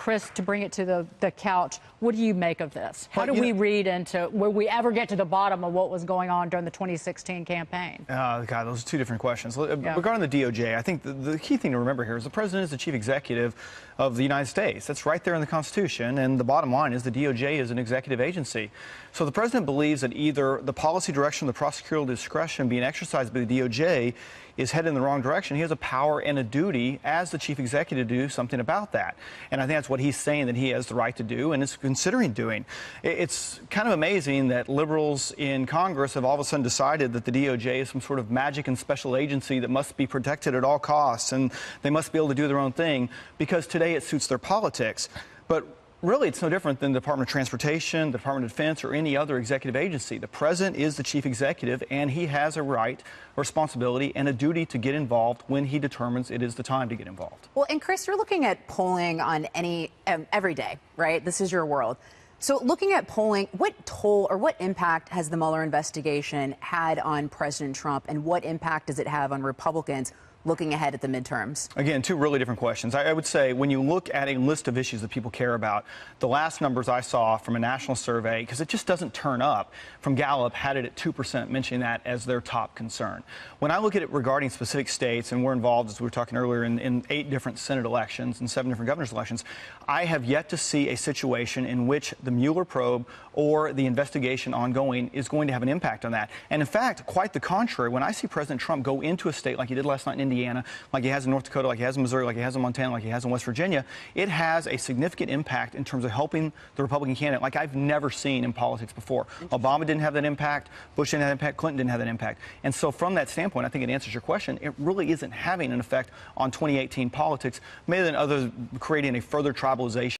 Chris, to bring it to the couch, what do you make of this? How do we read into, will we ever get to the bottom of what was going on during the 2016 campaign? God, those are two different questions. Regarding the DOJ, I think the key thing to remember here is the president is the chief executive of the United States. That's right there in the Constitution, and the bottom line is the DOJ is an executive agency. So the president believes that either the policy direction, the prosecutorial discretion being exercised by the DOJ is headed in the wrong direction. He has a power and a duty as the chief executive to do something about that. And I think that's what he's saying that he has the right to do and is considering doing. It's kind of amazing that liberals in Congress have all of a sudden decided that the DOJ is some sort of magic and special agency that must be protected at all costs and they must be able to do their own thing because today it suits their politics. But really, it's no different than the Department of Transportation, the Department of Defense, or any other executive agency. The president is the chief executive, and he has a right, a responsibility, and a duty to get involved when he determines it is the time to get involved. Well, and Chris, you're looking at polling on every day, right? This is your world. So looking at polling, what toll or what impact has the Mueller investigation had on President Trump, and what impact does it have on Republicans looking ahead at the midterms? Again, two really different questions. I would say when you look at a list of issues that people care about, the last numbers I saw from a national survey, because it just doesn't turn up, from Gallup had it at 2%, mentioning that as their top concern. When I look at it regarding specific states, and we're involved, as we were talking earlier, in 8 different Senate elections and 7 different governor's elections, I have yet to see a situation in which the Mueller probe or the investigation ongoing is going to have an impact on that. And in fact, quite the contrary, when I see President Trump go into a state like he did last night in Indiana, like he has in North Dakota, like he has in Missouri, like he has in Montana, like he has in West Virginia, it has a significant impact in terms of helping the Republican candidate like I've never seen in politics before. Obama didn't have that impact, Bush didn't have that impact, Clinton didn't have that impact. And so from that standpoint, I think it answers your question. It really isn't having an effect on 2018 politics, maybe than others creating a further tribalization